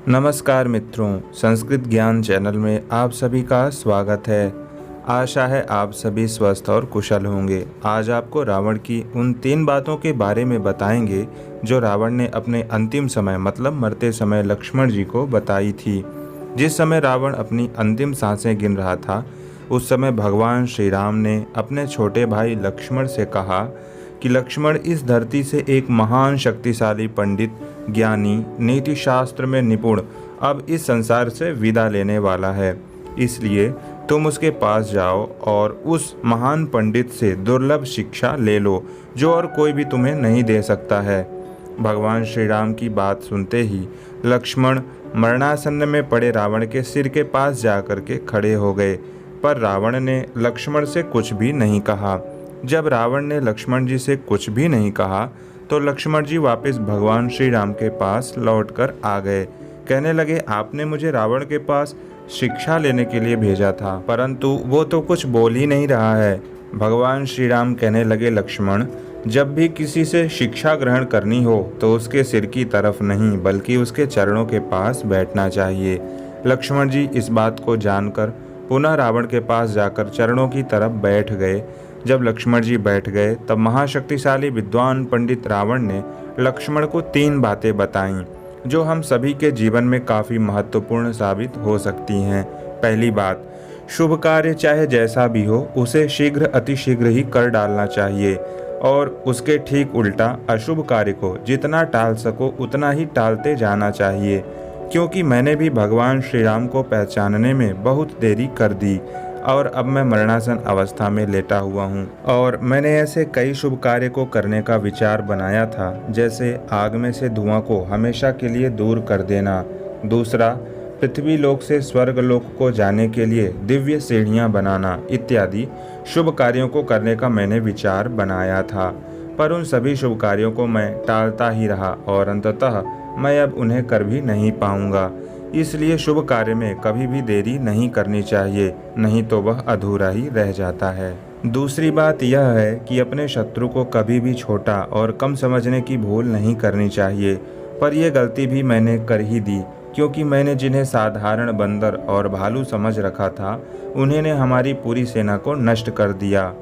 नमस्कार मित्रों, संस्कृत ज्ञान चैनल में आप सभी का स्वागत है। आशा है आप सभी स्वस्थ और कुशल होंगे। आज आपको रावण की उन 3 बातों के बारे में बताएंगे जो रावण ने अपने अंतिम समय मतलब मरते समय लक्ष्मण जी को बताई थी। जिस समय रावण अपनी अंतिम सांसें गिन रहा था, उस समय भगवान श्री राम ने अपने छोटे भाई लक्ष्मण से कहा कि लक्ष्मण, इस धरती से एक महान शक्तिशाली पंडित, ज्ञानी, नीति शास्त्र में निपुण अब इस संसार से विदा लेने वाला है। इसलिए तुम उसके पास जाओ और उस महान पंडित से दुर्लभ शिक्षा ले लो जो और कोई भी तुम्हें नहीं दे सकता है। भगवान श्री राम की बात सुनते ही लक्ष्मण मरणासन्न में पड़े रावण के सिर के पास जाकर के खड़े हो गए, पर रावण ने लक्ष्मण से कुछ भी नहीं कहा। जब रावण ने लक्ष्मण जी से कुछ भी नहीं कहा तो लक्ष्मण जी वापस भगवान श्री राम के पास लौटकर आ गए। कहने लगे, आपने मुझे रावण के पास शिक्षा लेने के लिए भेजा था, परंतु वो तो कुछ बोल ही नहीं रहा है। भगवान श्री राम कहने लगे, लक्ष्मण, जब भी किसी से शिक्षा ग्रहण करनी हो तो उसके सिर की तरफ नहीं बल्कि उसके चरणों के पास बैठना चाहिए। लक्ष्मण जी इस बात को जानकर पुनः रावण के पास जाकर चरणों की तरफ बैठ गए। जब लक्ष्मण जी बैठ गए तब महाशक्तिशाली विद्वान पंडित रावण ने लक्ष्मण को 3 बातें बताईं जो हम सभी के जीवन में काफ़ी महत्वपूर्ण साबित हो सकती हैं। पहली बात, शुभ कार्य चाहे जैसा भी हो उसे शीघ्र अतिशीघ्र ही कर डालना चाहिए और उसके ठीक उल्टा अशुभ कार्य को जितना टाल सको उतना ही टालते जाना चाहिए, क्योंकि मैंने भी भगवान श्री राम को पहचानने में बहुत देरी कर दी और अब मैं मरणासन अवस्था में लेटा हुआ हूँ। और मैंने ऐसे कई शुभ कार्य को करने का विचार बनाया था, जैसे आग में से धुआं को हमेशा के लिए दूर कर देना। दूसरा, पृथ्वी लोक से स्वर्ग लोक को जाने के लिए दिव्य सीढ़ियाँ बनाना इत्यादि शुभ कार्यों को करने का मैंने विचार बनाया था, पर उन सभी शुभ कार्यों को मैं टालता ही रहा और अंततः मैं अब उन्हें कर भी नहीं पाऊंगा। इसलिए शुभ कार्य में कभी भी देरी नहीं करनी चाहिए, नहीं तो वह अधूरा ही रह जाता है। दूसरी बात यह है कि अपने शत्रु को कभी भी छोटा और कम समझने की भूल नहीं करनी चाहिए, पर यह गलती भी मैंने कर ही दी, क्योंकि मैंने जिन्हें साधारण बंदर और भालू समझ रखा था उन्होंने हमारी पूरी सेना को नष्ट कर दिया।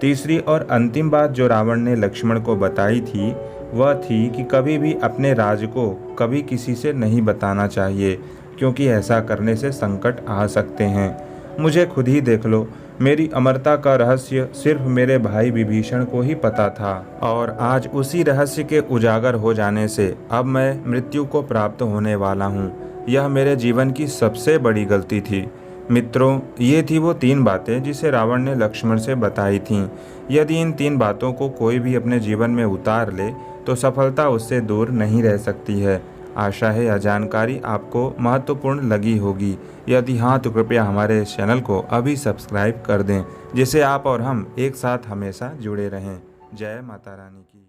तीसरी और अंतिम बात जो रावण ने लक्ष्मण को बताई थी वह थी कि कभी भी अपने राज को कभी किसी से नहीं बताना चाहिए, क्योंकि ऐसा करने से संकट आ सकते हैं। मुझे खुद ही देख लो, मेरी अमरता का रहस्य सिर्फ मेरे भाई विभीषण को ही पता था और आज उसी रहस्य के उजागर हो जाने से अब मैं मृत्यु को प्राप्त होने वाला हूँ। यह मेरे जीवन की सबसे बड़ी गलती थी। मित्रों, ये थी वो 3 बातें जिसे रावण ने लक्ष्मण से बताई थीं। यदि इन 3 बातों को कोई भी अपने जीवन में उतार ले तो सफलता उससे दूर नहीं रह सकती है। आशा है यह जानकारी आपको महत्वपूर्ण लगी होगी। यदि हाँ तो कृपया हमारे इस चैनल को अभी सब्सक्राइब कर दें, जिससे आप और हम एक साथ हमेशा जुड़े रहें। जय माता रानी की।